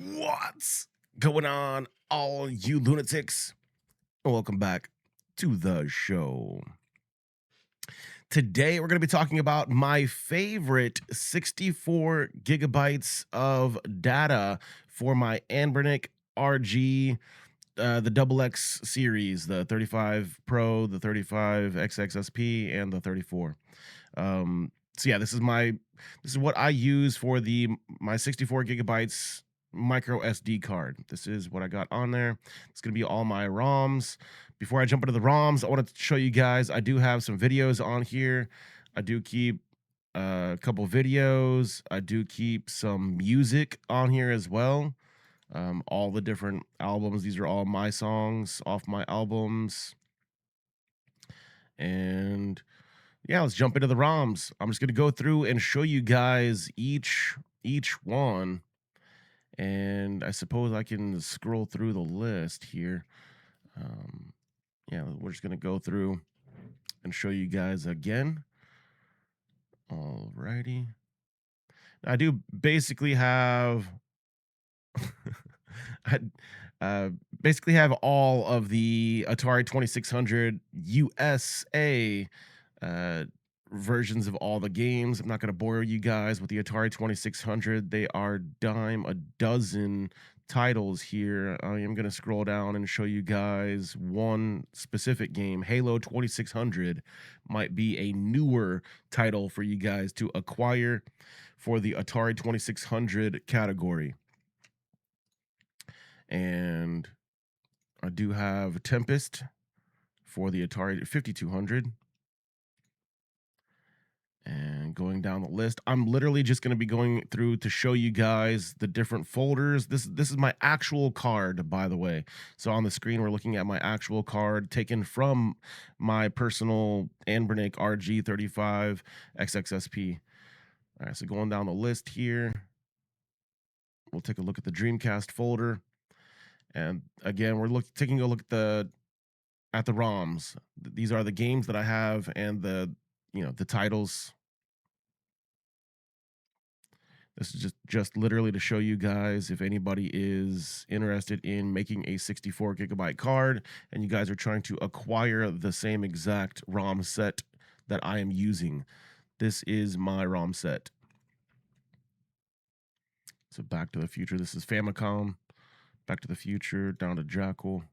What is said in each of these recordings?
What's going on, all you lunatics? Welcome back to the show. Today, we're going to be talking about my favorite 64 gigabytes of data for my Anbernic RG, the double X series, the 35 Pro, the 35 XXSP, and the 34. So yeah, this is what I use for my 64 gigabytes micro SD card. This is what I got on there. It's gonna be all my ROMs. Before I jump into the ROMs, I wanted to show you guys. I do have some videos on here. I do keep a couple videos. I do keep some music on here as well. All the different albums. These are all my songs off my albums. And yeah, let's jump into the ROMs. I'm just gonna go through and show you guys each one, and I suppose I can scroll through the list here. Yeah, we're just gonna go through and show you guys again. Alrighty, I do basically have I basically have all of the Atari 2600 USA uh, versions of all the games. I'm not going to bore you guys with the Atari 2600. They are dime a dozen titles here. I am going to scroll down and show you guys one specific game. Halo 2600 might be a newer title for you guys to acquire for the Atari 2600 category. And I do have Tempest for the Atari 5200. And going down the list, I'm literally just going to be going through to show you guys the different folders. This is my actual card, by the way. So on the screen, we're looking at my actual card taken from my personal Anbernic RG35 XXSP. All right, so going down the list here, we'll take a look at the Dreamcast folder. And again, we're taking a look at the ROMs. These are the games that I have and the titles. This is just literally to show you guys if anybody is interested in making a 64 gigabyte card and you guys are trying to acquire the same exact ROM set that I am using. This is my ROM set. So Back to the Future. This is Famicom. Back to the Future, down to Jackal.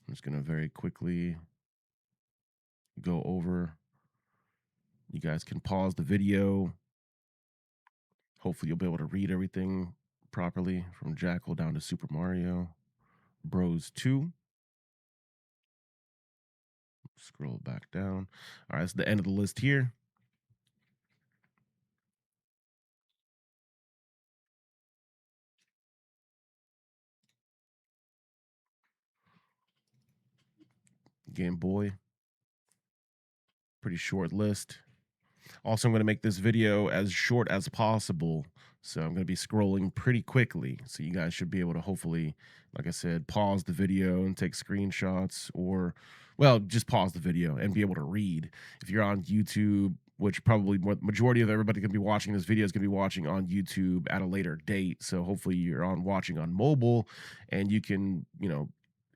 I'm just going to very quickly go over. You guys can pause the video. Hopefully you'll be able to read everything properly from Jackal down to Super Mario Bros. 2. Scroll back down. All right, that's the end of the list here. Game Boy. Pretty short list. Also, I'm going to make this video as short as possible. So I'm going to be scrolling pretty quickly. So you guys should be able to hopefully, like I said, pause the video and take screenshots or, well, just pause the video and be able to read. If you're on YouTube, which probably majority of everybody going to be watching this video is going to be watching on YouTube at a later date. So hopefully you're watching on mobile and you can,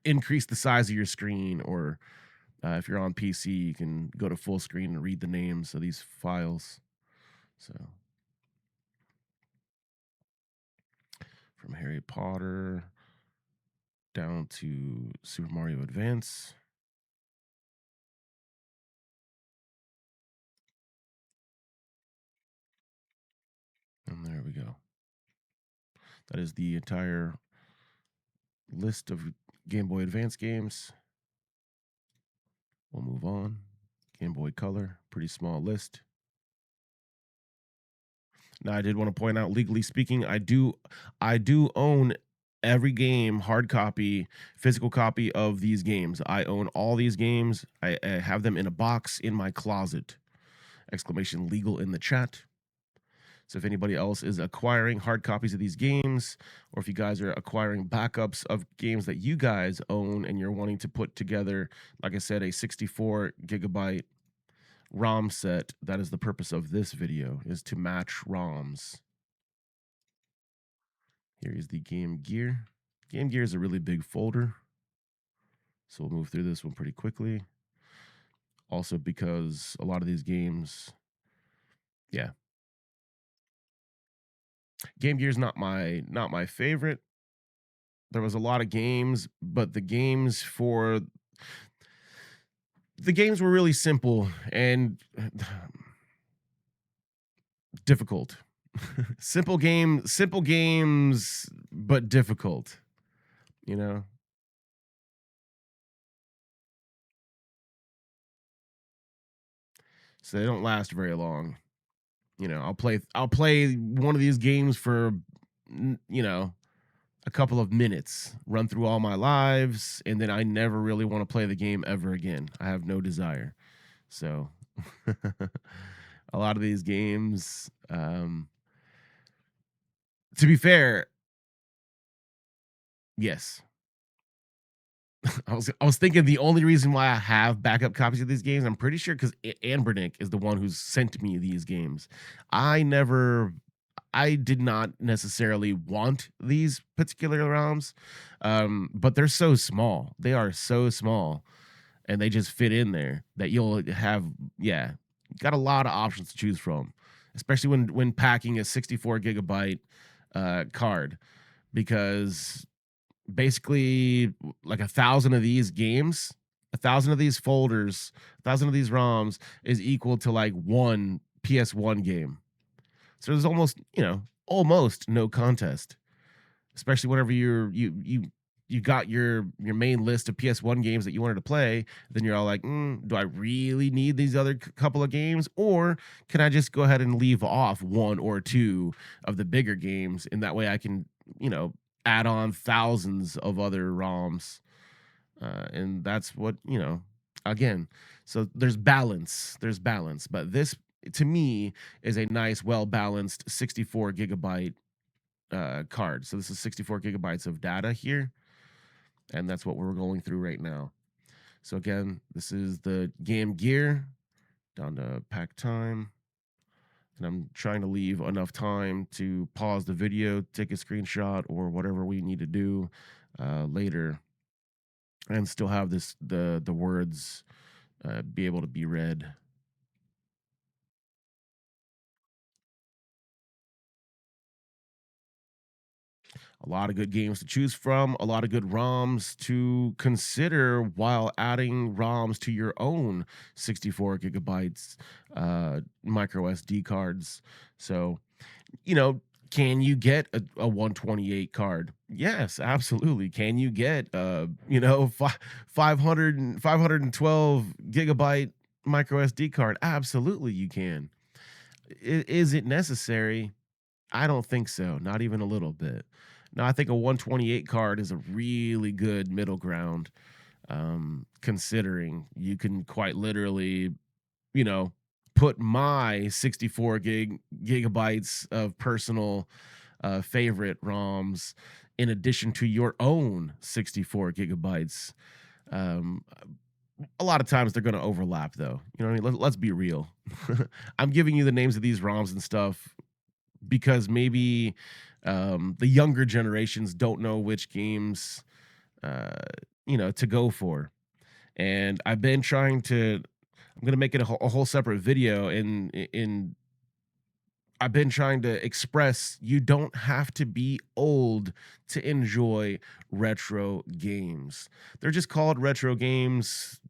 increase the size of your screen, or if you're on PC, you can go to full screen and read the names of these files. So from Harry Potter down to Super Mario Advance. And there we go. That is the entire list of Game Boy Advance games. We'll move on. Game Boy Color, pretty small list. Now, I did want to point out, legally speaking, I do own every game, hard copy, physical copy of these games. I own all these games. I have them in a box in my closet. Exclamation legal in the chat. So if anybody else is acquiring hard copies of these games, or if you guys are acquiring backups of games that you guys own and you're wanting to put together, like I said, a 64 gigabyte ROM set, that is the purpose of this video, is to match ROMs. Here's the Game Gear. Game Gear is a really big folder, so we'll move through this one pretty quickly. Also, because a lot of these games, yeah, Game Gear is not my favorite. There was a lot of games, but the games were really simple and difficult. Simple games, but difficult. You know, so they don't last very long. I'll play one of these games for a couple of minutes, run through all my lives, and then I never really want to play the game ever again. I have no desire. So a lot of these games, to be fair, yes. I was thinking the only reason why I have backup copies of these games, I'm pretty sure because Anbernick is the one who's sent me these games. I never I did not necessarily want these particular ROMs, but they're so small. They are so small, and they just fit in there that you'll have, yeah, got a lot of options to choose from, especially when packing a 64 gigabyte card, because basically like 1,000 of these games, 1,000 of these folders, 1,000 of these ROMs is equal to like one PS1 game. So there's almost no contest, especially whenever you got your main list of PS1 games that you wanted to play. Then you're all like, do I really need these other couple of games, or can I just go ahead and leave off one or two of the bigger games, and that way I can you know add on thousands of other ROMs, and that's what again. So there's balance, but this to me is a nice, well balanced 64 gigabyte card. So this is 64 gigabytes of data here, and that's what we're going through right now. So again, this is the Game Gear down to pack time, and I'm trying to leave enough time to pause the video, take a screenshot, or whatever we need to do later, and still have the words be able to be read. A lot of good games to choose from, a lot of good ROMs to consider while adding ROMs to your own 64 gigabytes micro SD cards. So, you know, can you get a 128 card? Yes, absolutely. Can you get 512 gigabyte micro SD card? Absolutely you can. Is it necessary? I don't think so, not even a little bit. No, I think a 128 card is a really good middle ground, considering you can quite literally, you know, put my 64 gigabytes of personal favorite ROMs in addition to your own 64 gigabytes. Um, a lot of times they're going to overlap, though. You know what I mean? Let's be real. I'm giving you the names of these ROMs and stuff because maybe the younger generations don't know which games uh, to go for. And I've been trying to. I'm gonna make it a whole separate video. In I've been trying to express you don't have to be old to enjoy retro games. They're just called retro games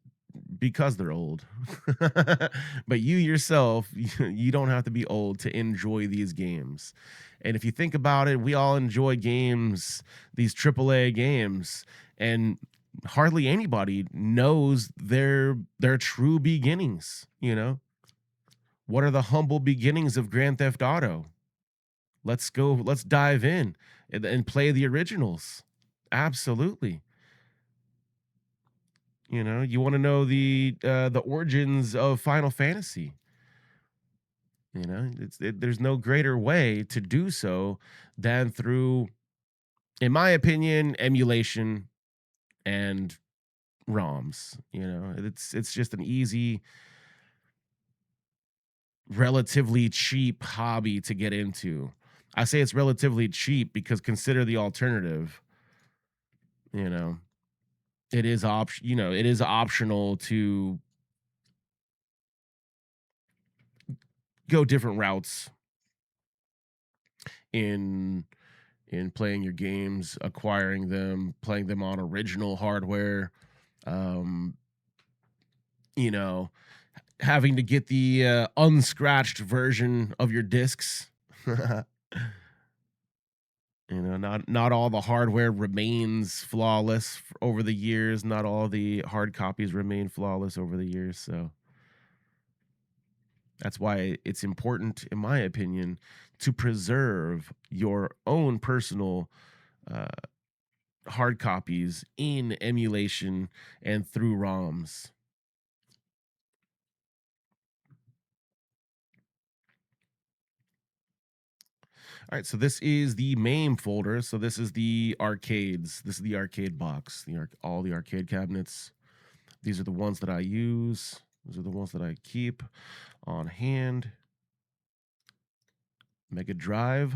because they're old. But you yourself, you don't have to be old to enjoy these games. And if you think about it, we all enjoy games, these AAA games, and hardly anybody knows their true beginnings, you know? What are the humble beginnings of Grand Theft Auto? Let's dive in and play the originals. Absolutely. You want to know the origins of Final Fantasy. There's no greater way to do so than through, in my opinion, emulation and ROMs. It's just an easy, relatively cheap hobby to get into. I say it's relatively cheap because consider the alternative. You know, it is optional to go different routes in playing your games, acquiring them, playing them on original hardware. Um, you know, having to get the unscratched version of your discs. Not all the hardware remains flawless over the years. Not all the hard copies remain flawless over the years. So that's why it's important, in my opinion, to preserve your own personal uh, hard copies in emulation and through ROMs. All right, so this is the MAME folder. So this is the arcades. This is the arcade box. All the arcade cabinets. These are the ones that I use. These are the ones that I keep on hand. Mega Drive.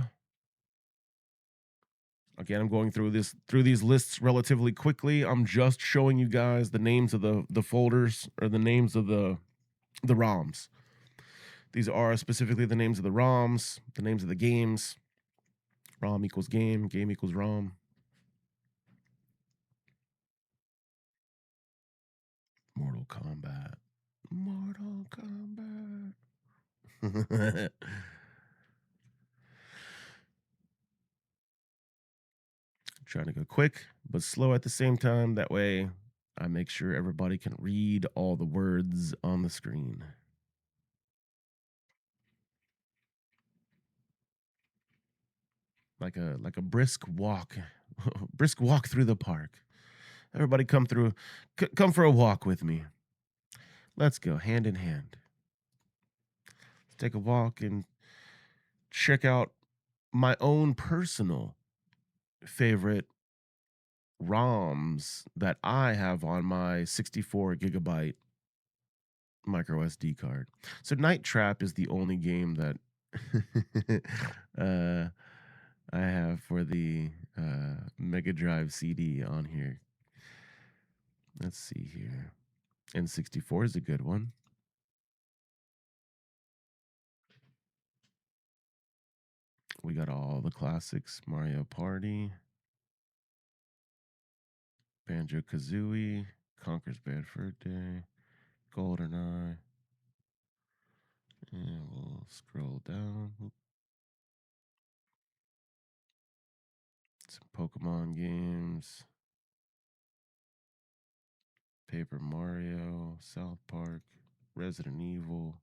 Again, I'm going through these lists relatively quickly. I'm just showing you guys the names of the folders or the names of the ROMs. These are specifically the names of the ROMs, the names of the games. ROM equals game, game equals ROM. Mortal Kombat. Mortal Kombat. Trying to go quick but slow at the same time. That way I make sure everybody can read all the words on the screen. Like a brisk walk, brisk walk through the park. Everybody come for a walk with me. Let's go hand in hand. Let's take a walk and check out my own personal favorite ROMs that I have on my 64 gigabyte micro SD card. So Night Trap is the only game that I have for the Mega Drive CD on here. Let's see here. N64 is a good one. We got all the classics: Mario Party, Banjo Kazooie, Conker's Bad Fur Day, GoldenEye. And we'll scroll down. Some Pokemon games, Paper Mario, South Park, Resident Evil.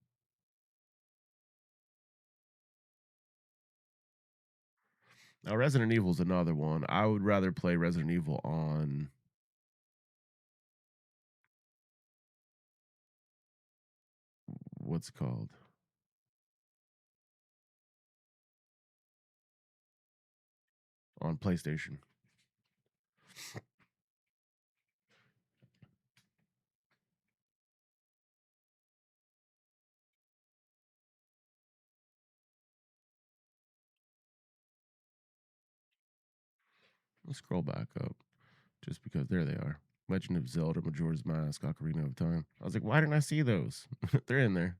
Now, Resident Evil is another one. I would rather play Resident Evil on what's it called? On PlayStation. Let's scroll back up just because there they are. Legend of Zelda, Majora's Mask, Ocarina of Time. I was like, why didn't I see those? They're in there.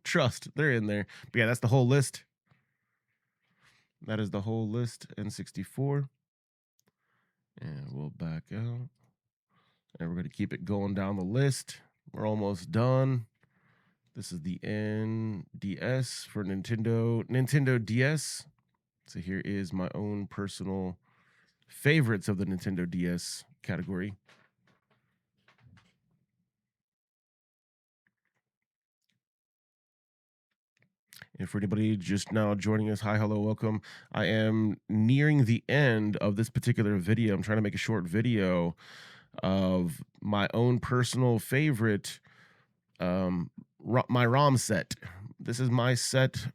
Trust, they're in there. But yeah, that's the whole list. That is the whole list. N64. And we'll back out. And we're going to keep it going down the list. We're almost done. This is the NDS for Nintendo DS. So here is my own personal favorites of the Nintendo DS category. And for anybody just now joining us, hi, hello, welcome. I am nearing the end of this particular video. I'm trying to make a short video of my own personal favorite, my ROM set. This is my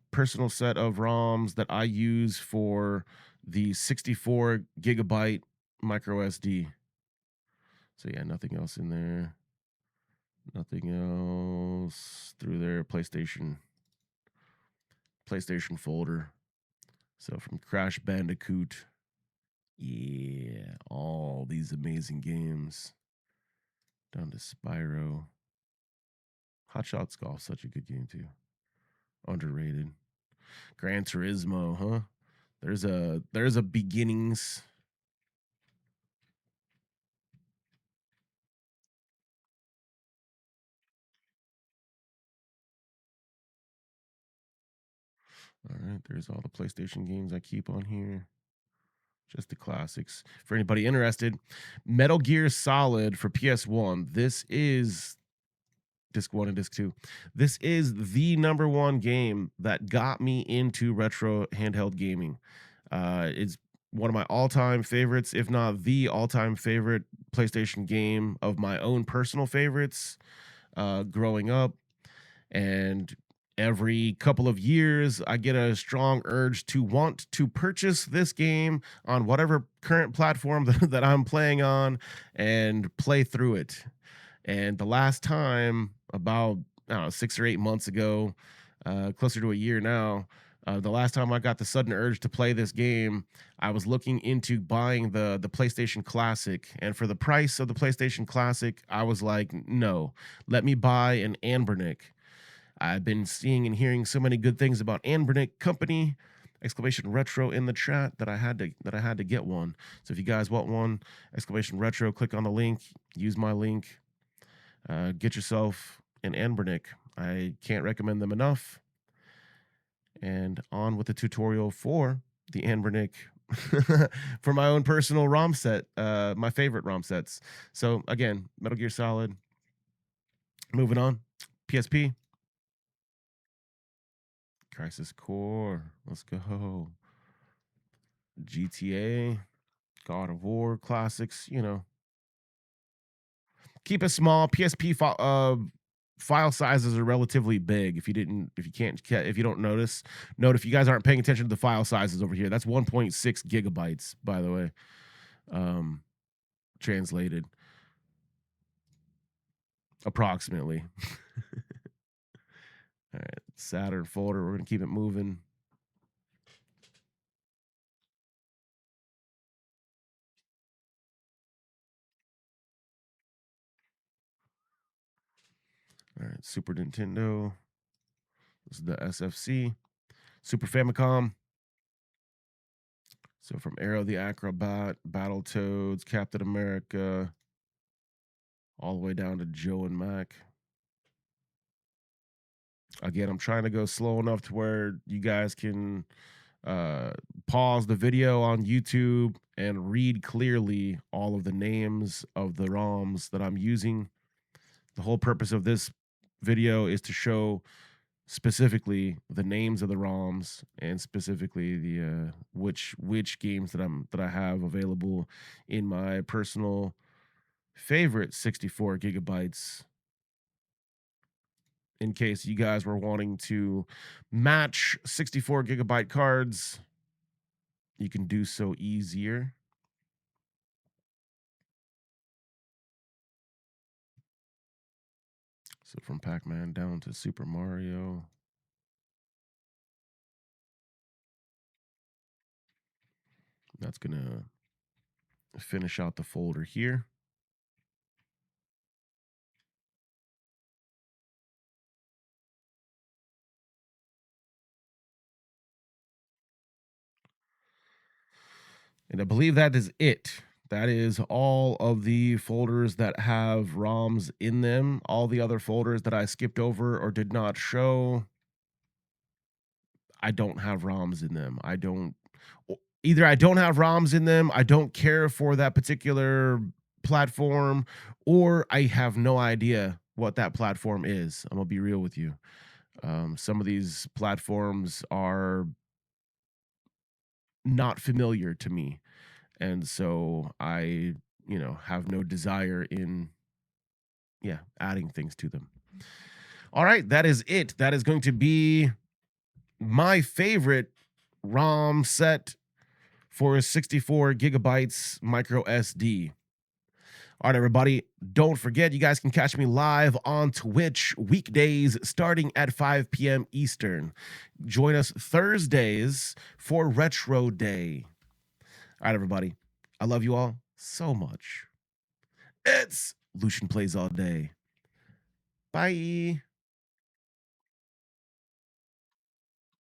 personal set of ROMs that I use for the 64 gigabyte micro SD. So yeah, nothing else in there. Nothing else through there. PlayStation folder. So from Crash Bandicoot, yeah, all these amazing games, down to Spyro. Hot Shots Golf, such a good game too. Underrated. Gran Turismo, huh? There's a beginnings. All right, there's all the PlayStation games I keep on here. Just the classics. For anybody interested, Metal Gear Solid for PS1. This is disc 1 and disc 2. This is the number one game that got me into retro handheld gaming. It's one of my all-time favorites, if not the all-time favorite PlayStation game of my own personal favorites growing up. And every couple of years, I get a strong urge to want to purchase this game on whatever current platform that I'm playing on and play through it. And the last time, about I don't know, 6 or 8 months ago, closer to a year now, the last time I got the sudden urge to play this game, I was looking into buying the PlayStation Classic, and for the price of the PlayStation Classic, I was like, no, let me buy an Anbernic. I've been seeing and hearing so many good things about Anbernic Company! Exclamation retro in the chat that I had to get one. So if you guys want one, exclamation retro, click on the link, use my link, get yourself an Anbernic. I can't recommend them enough. And on with the tutorial for the Anbernic for my own personal ROM set, my favorite ROM sets. So again, Metal Gear Solid. Moving on, PSP. Crisis Core. Let's go. GTA, God of War classics, Keep it small. PSP file sizes are relatively big. If you don't notice, note if you guys aren't paying attention to the file sizes over here. That's 1.6 gigabytes, by the way. Translated approximately. All right, Saturn folder. We're gonna keep it moving. All right, Super Nintendo. This is the SFC. Super Famicom. So from Arrow the Acrobat, Battletoads, Captain America, all the way down to Joe and Mac. Again, I'm trying to go slow enough to where you guys can pause the video on YouTube and read clearly all of the names of the ROMs that I'm using. The whole purpose of this video is to show specifically the names of the ROMs and specifically the which games that I have available in my personal favorite 64 gigabytes. In case you guys were wanting to match 64 gigabyte cards, you can do so easier. So from Pac-Man down to Super Mario. That's going to finish out the folder here. And I believe that is it. That is all of the folders that have ROMs in them. All the other folders that I skipped over or did not show, I don't have ROMs in them. Either I don't have ROMs in them, I don't care for that particular platform, or I have no idea what that platform is. I'm gonna be real with you. Some of these platforms are not familiar to me, and so I, have no desire in, adding things to them. All right, that is it. That is going to be my favorite ROM set for 64 gigabytes micro SD. All right, everybody. Don't forget, you guys can catch me live on Twitch weekdays starting at 5 p.m. Eastern. Join us Thursdays for Retro Day. All right, everybody. I love you all so much. It's Lucian Plays All Day. Bye.